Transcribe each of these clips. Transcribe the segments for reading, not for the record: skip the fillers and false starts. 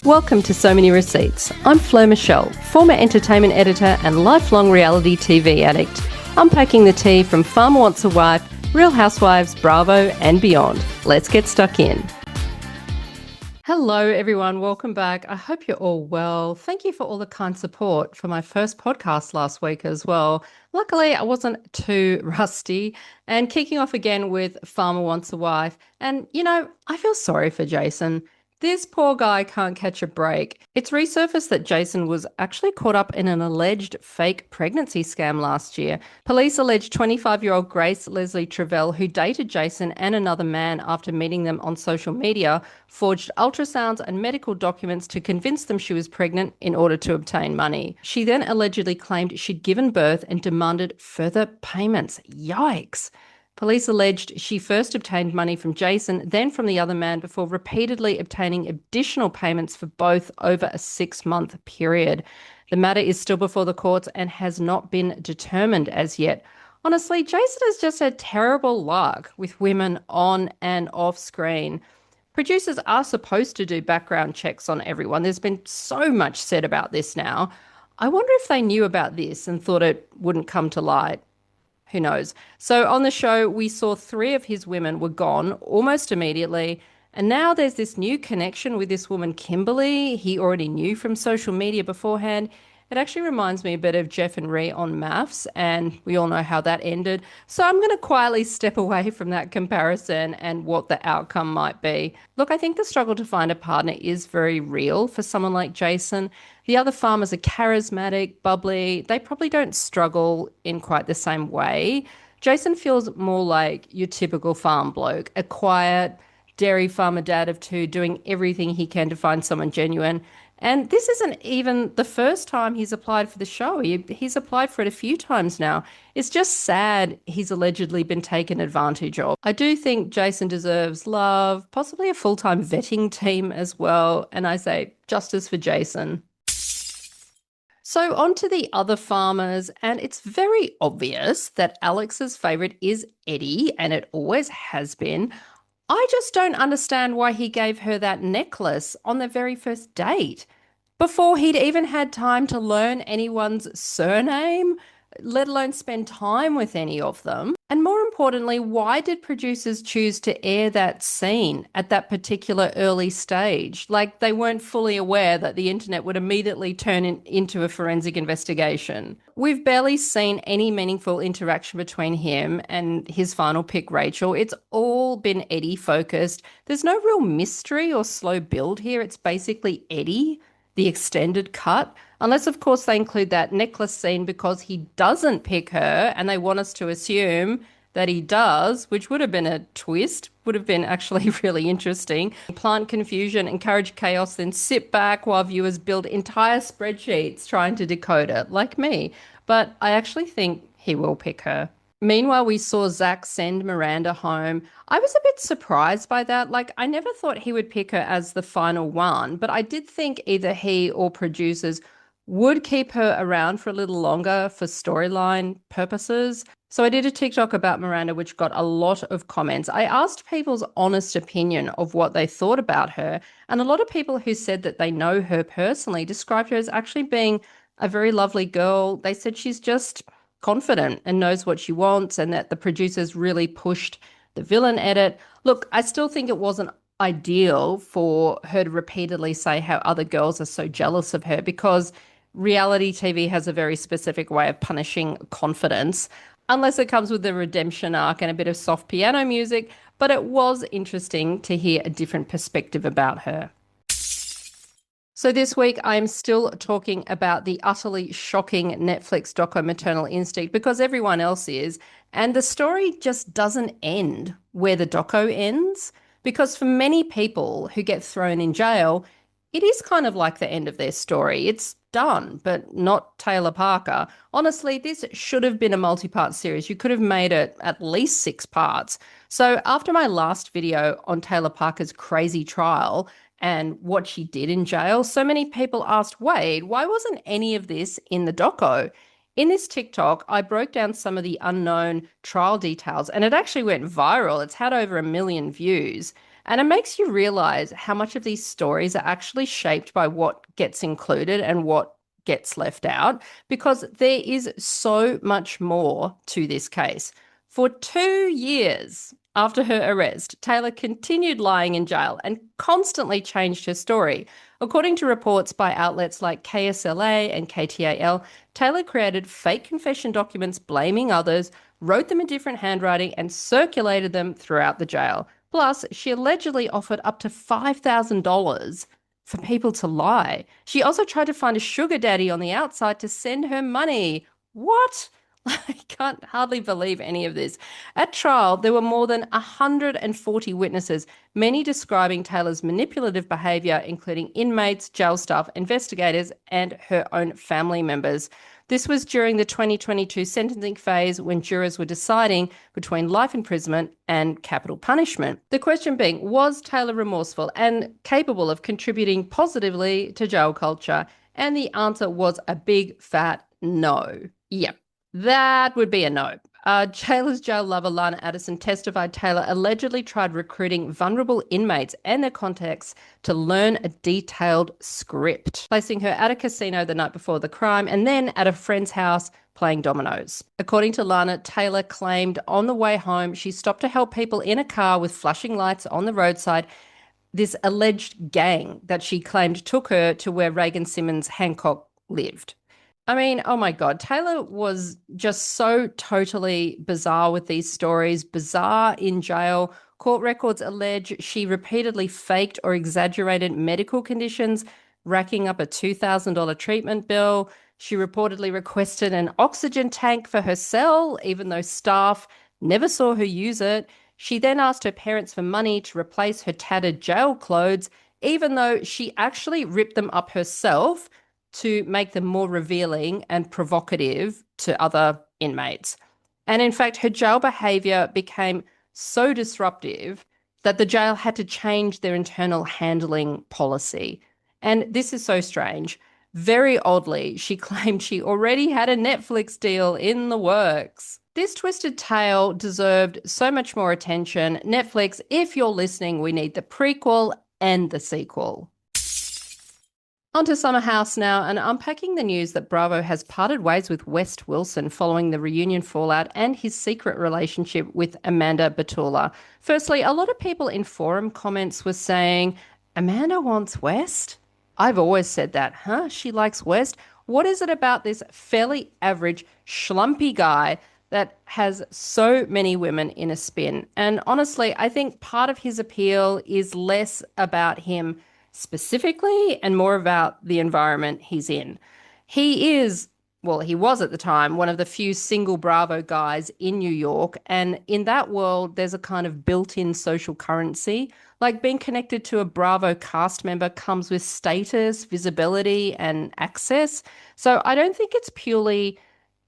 Welcome to So Many Receipts. I'm Flo Michelle, former entertainment editor and lifelong reality TV addict, unpacking the tea from Farmer Wants a Wife, Real Housewives, Bravo and beyond. Let's get stuck in. Hello everyone, welcome back. I hope you're all well. Thank you for all the kind support for my first podcast last week as well. Luckily, I wasn't too rusty, and kicking off again with Farmer Wants a Wife. And I feel sorry for Jason. This poor guy can't catch a break. It's resurfaced that Jason was actually caught up in an alleged fake pregnancy scam last year. Police allege 25-year-old Grace Leslie Travell, who dated Jason and another man after meeting them on social media, forged ultrasounds and medical documents to convince them she was pregnant in order to obtain money. She then allegedly claimed she'd given birth and demanded further payments. Yikes. Police alleged she first obtained money from Jason, then from the other man, before repeatedly obtaining additional payments for both over a 6-month period. The matter is still before the courts and has not been determined as yet. Honestly, Jason has just had terrible luck with women on and off screen. Producers are supposed to do background checks on everyone. There's been so much said about this now. I wonder if they knew about this and thought it wouldn't come to light. Who knows? So on the show, we saw 3 of his women were gone almost immediately. And now there's this new connection with this woman, Kimberly. He already knew from social media beforehand. It actually reminds me a bit of Jeff and Rhee on Maths, and we all know how that ended. So I'm going to quietly step away from that comparison and what the outcome might be. Look, I think the struggle to find a partner is very real for someone like Jason. The other farmers are charismatic, bubbly. They probably don't struggle in quite the same way. Jason feels more like your typical farm bloke, a quiet dairy farmer dad of 2 doing everything he can to find someone genuine. And this isn't even the first time he's applied for the show. He's applied for it a few times now. It's just sad he's allegedly been taken advantage of. I do think Jason deserves love, possibly a full-time vetting team as well. And I say justice for Jason. So on to the other farmers, and it's very obvious that Alex's favourite is Eddie, and it always has been. I just don't understand why he gave her that necklace on their very first date before he'd even had time to learn anyone's surname, let alone spend time with any of them. And more importantly, why did producers choose to air that scene at that particular early stage? Like they weren't fully aware that the internet would immediately turn into a forensic investigation. We've barely seen any meaningful interaction between him and his final pick, Rachel. It's all been Eddie focused. There's no real mystery or slow build here. It's basically Eddie, the extended cut. Unless, of course, they include that necklace scene because he doesn't pick her and they want us to assume that he does, which would have been a twist, would have been actually really interesting. Plant confusion, encourage chaos, then sit back while viewers build entire spreadsheets trying to decode it, like me. But I actually think he will pick her. Meanwhile, we saw Zach send Miranda home. I was a bit surprised by that. Like, I never thought he would pick her as the final one, but I did think either he or producers would keep her around for a little longer for storyline purposes. So I did a TikTok about Miranda, which got a lot of comments. I asked people's honest opinion of what they thought about her, and a lot of people who said that they know her personally described her as actually being a very lovely girl. They said she's just confident and knows what she wants, and that the producers really pushed the villain edit. Look, I still think it wasn't ideal for her to repeatedly say how other girls are so jealous of her, because reality TV has a very specific way of punishing confidence, unless it comes with a redemption arc and a bit of soft piano music. But it was interesting to hear a different perspective about her. So this week, I'm still talking about the utterly shocking Netflix doco Maternal Instinct, because everyone else is. And the story just doesn't end where the doco ends, because for many people who get thrown in jail, it is kind of like the end of their story. It's done, but not Taylor Parker. Honestly, this should have been a multi-part series. You could have made it at least 6 parts. So after my last video on Taylor Parker's crazy trial and what she did in jail, so many people asked, Wade, why wasn't any of this in the doco? In this TikTok, I broke down some of the unknown trial details, and it actually went viral. It's had over 1 million views. And it makes you realize how much of these stories are actually shaped by what gets included and what gets left out, because there is so much more to this case. For 2 years after her arrest, Taylor continued lying in jail and constantly changed her story. According to reports by outlets like KSLA and KTAL, Taylor created fake confession documents blaming others, wrote them in different handwriting, and circulated them throughout the jail. Plus, she allegedly offered up to $5,000 for people to lie. She also tried to find a sugar daddy on the outside to send her money. What? I can't hardly believe any of this. At trial, there were more than 140 witnesses, many describing Taylor's manipulative behaviour, including inmates, jail staff, investigators, and her own family members. This was during the 2022 sentencing phase when jurors were deciding between life imprisonment and capital punishment. The question being, was Taylor remorseful and capable of contributing positively to jail culture? And the answer was a big fat no. Yep. That would be a no. Taylor's jail lover Lana Addison testified Taylor allegedly tried recruiting vulnerable inmates and their contacts to learn a detailed script, placing her at a casino the night before the crime and then at a friend's house playing dominoes. According to Lana, Taylor claimed on the way home she stopped to help people in a car with flashing lights on the roadside. This alleged gang that she claimed took her to where Reagan Simmons Hancock lived. I mean, oh my God, Taylor was just so totally bizarre with these stories, bizarre in jail. Court records allege she repeatedly faked or exaggerated medical conditions, racking up a $2,000 treatment bill. She reportedly requested an oxygen tank for her cell, even though staff never saw her use it. She then asked her parents for money to replace her tattered jail clothes, even though she actually ripped them up herself to make them more revealing and provocative to other inmates. And in fact, her jail behaviour became so disruptive that the jail had to change their internal handling policy. And this is so strange. Very oddly, she claimed she already had a Netflix deal in the works. This twisted tale deserved so much more attention. Netflix, if you're listening, we need the prequel and the sequel. On to Summer House now, and unpacking the news that Bravo has parted ways with West Wilson following the reunion fallout and his secret relationship with Amanda Batula. Firstly, a lot of people in forum comments were saying, Amanda wants West? I've always said that, huh? She likes West? What is it about this fairly average, schlumpy guy that has so many women in a spin? And honestly, I think part of his appeal is less about him specifically and more about the environment he's in. He is, well, he was at the time one of the few single Bravo guys in New York. And in that world, there's a kind of built-in social currency. Like being connected to a Bravo cast member comes with status, visibility, and access. So I don't think it's purely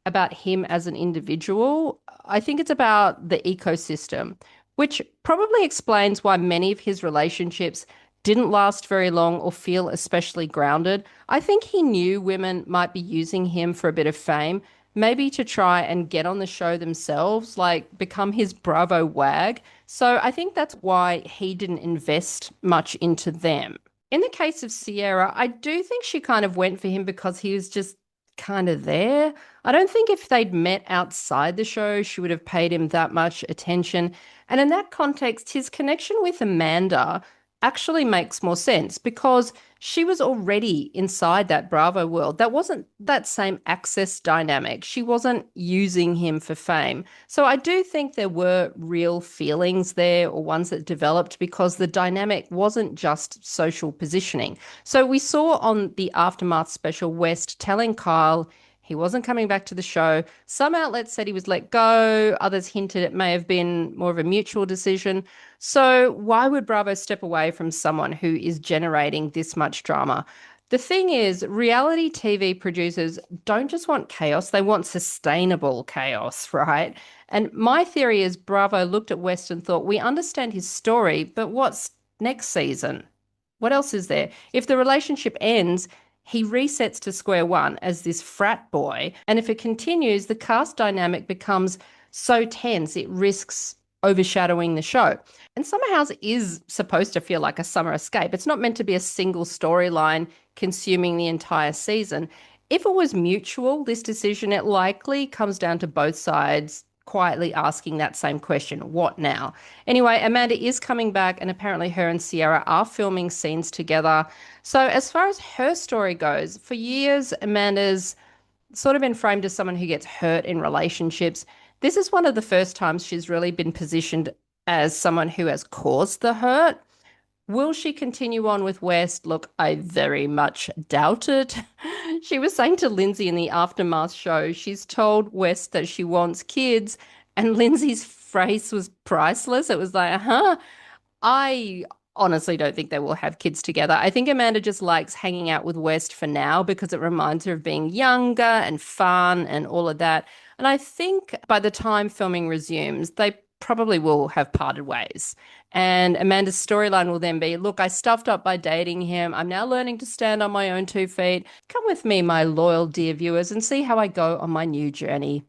about him as an individual. I think it's about the ecosystem, which probably explains why many of his relationships didn't last very long or feel especially grounded. I think he knew women might be using him for a bit of fame, maybe to try and get on the show themselves, like become his Bravo wag. So I think that's why he didn't invest much into them. In the case of Sierra, I do think she kind of went for him because he was just kind of there. I don't think if they'd met outside the show, she would have paid him that much attention. And in that context, his connection with Amanda actually makes more sense because she was already inside that Bravo world. That wasn't that same access dynamic. She wasn't using him for fame. So I do think there were real feelings there, or ones that developed because the dynamic wasn't just social positioning. So we saw on the Aftermath special West telling Kyle he wasn't coming back to the show. Some outlets said he was let go. Others hinted it may have been more of a mutual decision. So why would Bravo step away from someone who is generating this much drama? The thing is, reality TV producers don't just want chaos, they want sustainable chaos, right? And my theory is Bravo looked at West and thought, we understand his story, but what's next season? What else is there? If the relationship ends, he resets to square one as this frat boy. And if it continues, the cast dynamic becomes so tense, it risks overshadowing the show. And Summer House is supposed to feel like a summer escape. It's not meant to be a single storyline consuming the entire season. If it was mutual, this decision, it likely comes down to both sides quietly asking that same question, what now? Anyway, Amanda is coming back, and apparently her and Sierra are filming scenes together. So, as far as her story goes, for years, Amanda's sort of been framed as someone who gets hurt in relationships. This is one of the first times she's really been positioned as someone who has caused the hurt. Will she continue on with West? Look, I very much doubt it. She was saying to Lindsay in the Aftermath show, she's told West that she wants kids, and Lindsay's face was priceless. It was like, huh? I honestly don't think they will have kids together. I think Amanda just likes hanging out with West for now because it reminds her of being younger and fun and all of that. And I think by the time filming resumes, they probably will have parted ways. And Amanda's storyline will then be, look, I stuffed up by dating him. I'm now learning to stand on my own 2 feet. Come with me, my loyal dear viewers, and see how I go on my new journey.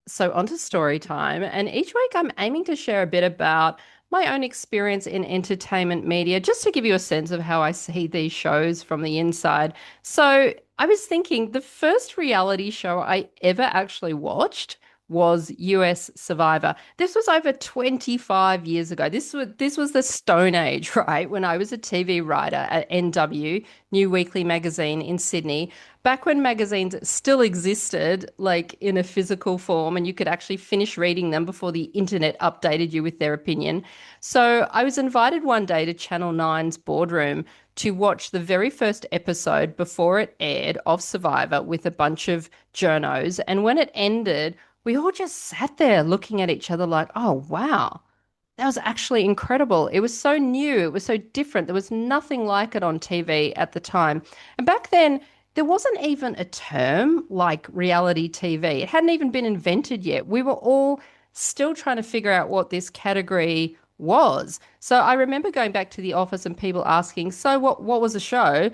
So, on to story time. And each week I'm aiming to share a bit about my own experience in entertainment media, just to give you a sense of how I see these shows from the inside. So, I was thinking the first reality show I ever actually watched was US Survivor. This was over 25 years ago. This was the Stone Age, right? When I was a TV writer at NW, New Weekly magazine in Sydney, back when magazines still existed, like in a physical form, and you could actually finish reading them before the internet updated you with their opinion. So I was invited one day to Channel Nine's boardroom to watch the very first episode before it aired of Survivor with a bunch of journos. And when it ended, we all just sat there looking at each other like, oh, wow, that was actually incredible. It was so new. It was so different. There was nothing like it on TV at the time. And back then, there wasn't even a term like reality TV. It hadn't even been invented yet. We were all still trying to figure out what this category was. So I remember going back to the office and people asking, so what was the show?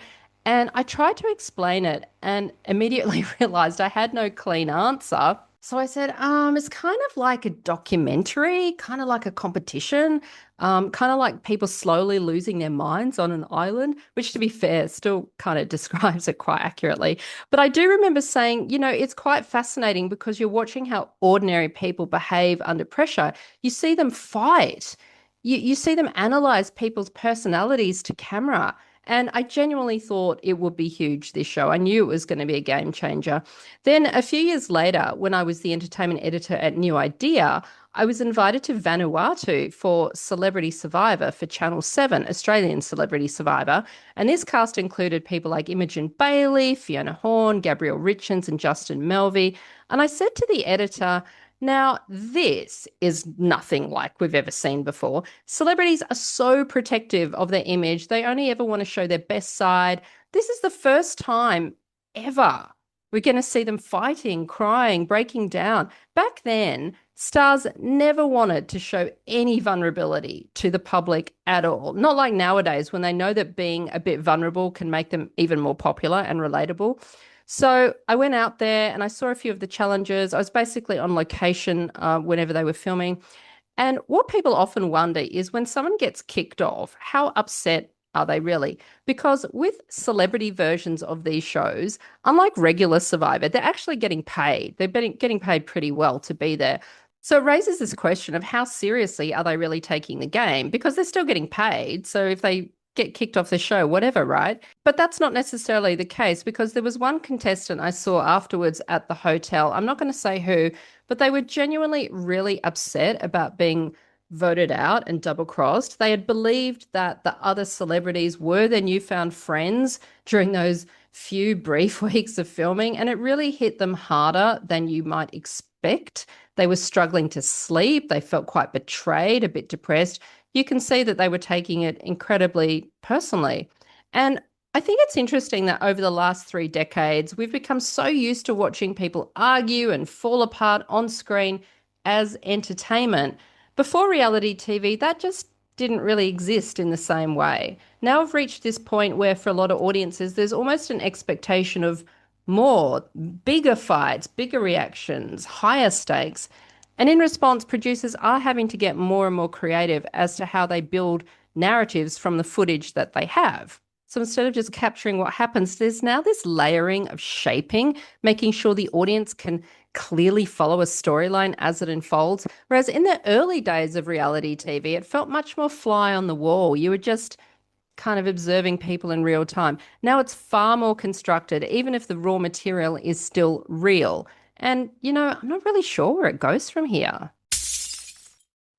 And I tried to explain it and immediately realized I had no clean answer. So I said, it's kind of like a documentary, kind of like a competition, kind of like people slowly losing their minds on an island, which to be fair, still kind of describes it quite accurately. But I do remember saying, it's quite fascinating because you're watching how ordinary people behave under pressure. You see them fight. You see them analyze people's personalities to camera. And I genuinely thought it would be huge, this show. I knew it was going to be a game changer. Then a few years later, when I was the entertainment editor at New Idea, I was invited to Vanuatu for Celebrity Survivor for Channel 7, Australian Celebrity Survivor. And this cast included people like Imogen Bailey, Fiona Horn, Gabrielle Richards, and Justin Melvey. And I said to the editor, now, this is nothing like we've ever seen before. Celebrities are so protective of their image. They only ever want to show their best side. This is the first time ever we're going to see them fighting, crying, breaking down. Back then, stars never wanted to show any vulnerability to the public at all. Not like nowadays when they know that being a bit vulnerable can make them even more popular and relatable. So I went out there and I saw a few of the challenges. I was basically on location whenever they were filming. And what people often wonder is when someone gets kicked off, how upset are they really? Because with celebrity versions of these shows, unlike regular Survivor, they're actually getting paid. They're getting paid pretty well to be there. So it raises this question of how seriously are they really taking the game? Because they're still getting paid. So if they get kicked off the show, whatever, right? But that's not necessarily the case because there was one contestant I saw afterwards at the hotel. I'm not going to say who, but they were genuinely really upset about being voted out and double crossed. They had believed that the other celebrities were their newfound friends during those few brief weeks of filming, and it really hit them harder than you might expect. They were struggling to sleep. They felt quite betrayed, a bit depressed. You can see that they were taking it incredibly personally. And I think it's interesting that over the last 3 decades, we've become so used to watching people argue and fall apart on screen as entertainment. Before reality TV, that just didn't really exist in the same way. Now I've reached this point where for a lot of audiences, there's almost an expectation of more, bigger fights, bigger reactions, higher stakes. And in response, producers are having to get more and more creative as to how they build narratives from the footage that they have. So instead of just capturing what happens, there's now this layering of shaping, making sure the audience can clearly follow a storyline as it unfolds. Whereas in the early days of reality TV, it felt much more fly on the wall. You were just kind of observing people in real time. Now it's far more constructed, even if the raw material is still real. And, I'm not really sure where it goes from here.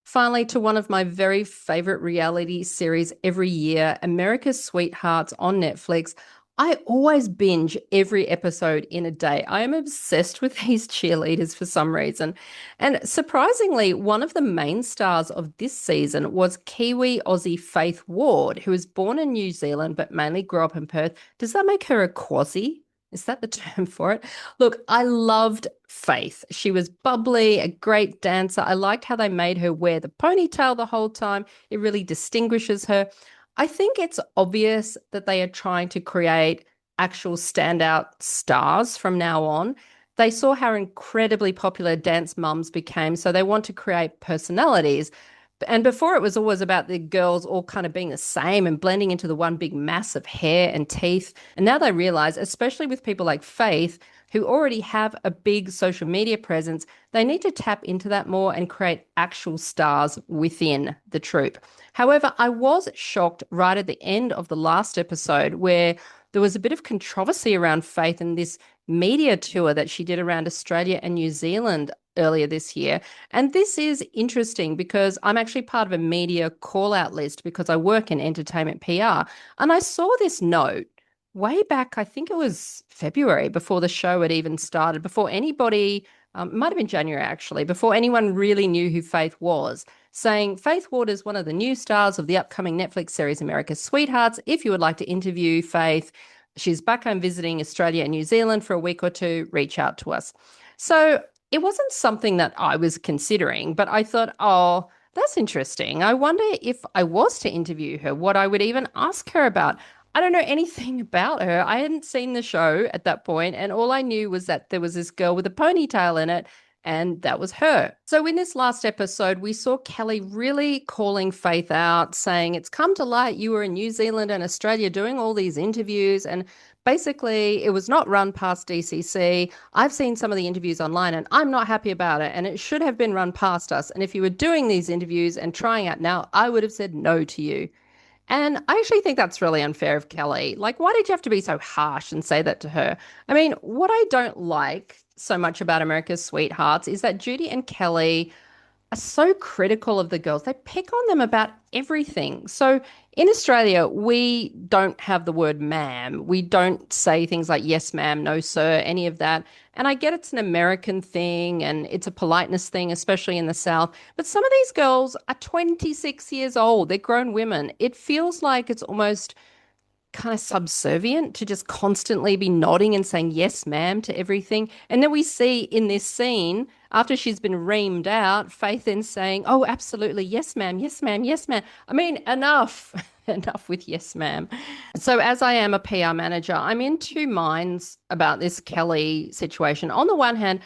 Finally, to one of my very favorite reality series every year, America's Sweethearts on Netflix. I always binge every episode in a day. I am obsessed with these cheerleaders for some reason. And surprisingly, one of the main stars of this season was Kiwi Aussie Faith Ward, who was born in New Zealand but mainly grew up in Perth. Does that make her a quasi? Is that the term for it? Look, I loved Faith. She was bubbly, a great dancer. I liked how they made her wear the ponytail the whole time. It really distinguishes her. I think it's obvious that they are trying to create actual standout stars from now on. They saw how incredibly popular dance mums became, so they want to create personalities. And before it was always about the girls all kind of being the same and blending into the one big mass of hair and teeth. And now they realize, especially with people like Faith, who already have a big social media presence, they need to tap into that more and create actual stars within the troupe. However, I was shocked right at the end of the last episode where there was a bit of controversy around Faith and this media tour that she did around Australia and New Zealand earlier this year. And this is interesting because I'm actually part of a media call out list because I work in entertainment PR. And I saw this note way back, I think it was February, before the show had even started, before anybody, it might have been January actually, before anyone really knew who Faith was, saying Faith Ward is one of the new stars of the upcoming Netflix series America's Sweethearts. If you would like to interview Faith, she's back home visiting Australia and New Zealand for a week or two, reach out to us. So it wasn't something that I was considering, but I thought, oh, that's interesting. I wonder if I was to interview her, what I would even ask her about. I don't know anything about her. I hadn't seen the show at that point, and all I knew was that there was this girl with a ponytail in it, and that was her. So in this last episode, we saw Kelly really calling Faith out, saying, it's come to light you were in New Zealand and Australia doing all these interviews, and basically it was not run past DCC. I've seen some of the interviews online and I'm not happy about it, and it should have been run past us. And if you were doing these interviews and trying out now, I would have said no to you. And I actually think that's really unfair of Kelly. Like, why did you have to be so harsh and say that to her? I mean, what I don't like so much about America's Sweethearts is that Judy and Kelly are so critical of the girls. They pick on them about everything. So in Australia, we don't have the word ma'am. We don't say things like yes, ma'am, no, sir, any of that. And I get it's an American thing and it's a politeness thing, especially in the South. But some of these girls are 26 years old. They're grown women. It feels like it's almost kind of subservient to just constantly be nodding and saying yes ma'am to everything. And then we see in this scene, after she's been reamed out, Faith then saying, oh absolutely, yes ma'am, yes ma'am, yes ma'am. I mean, enough. Enough with yes ma'am. So as I am a PR manager, I'm in two minds about this Kelly situation. On the one hand,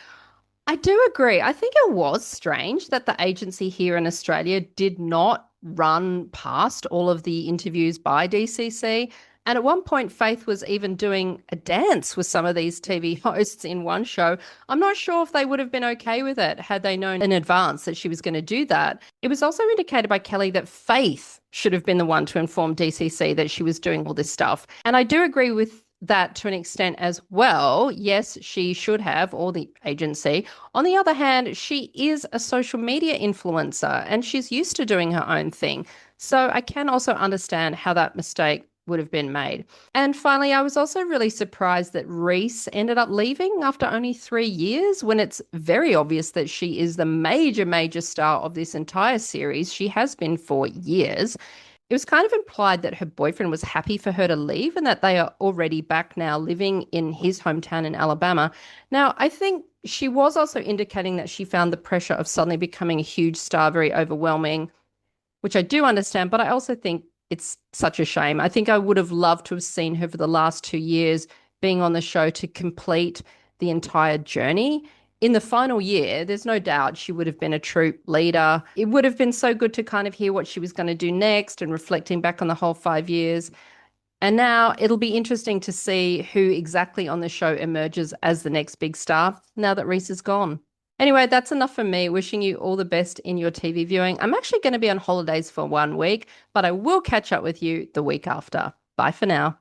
I do agree. I think it was strange that the agency here in Australia did not run past all of the interviews by DCC. And at one point, Faith was even doing a dance with some of these TV hosts in one show. I'm not sure if they would have been okay with it had they known in advance that she was going to do that. It was also indicated by Kelly that Faith should have been the one to inform DCC that she was doing all this stuff. And I do agree with that to an extent as well. Yes, she should have, or the agency. On the other hand, she is a social media influencer and she's used to doing her own thing. So I can also understand how that mistake would have been made. And finally, I was also really surprised that Reese ended up leaving after only 3 years when it's very obvious that she is the major star of this entire series. She has been for years. It was kind of implied that her boyfriend was happy for her to leave and that they are already back now living in his hometown in Alabama. Now, I think she was also indicating that she found the pressure of suddenly becoming a huge star very overwhelming, which I do understand, but I also think it's such a shame. I think I would have loved to have seen her for the last 2 years being on the show to complete the entire journey. in the final year, there's no doubt she would have been a true leader. It would have been so good to kind of hear what she was going to do next and reflecting back on the whole 5 years. And now it'll be interesting to see who exactly on the show emerges as the next big star now that Reese is gone. Anyway, that's enough for me. Wishing you all the best in your TV viewing. I'm actually going to be on holidays for 1 week, but I will catch up with you the week after. Bye for now.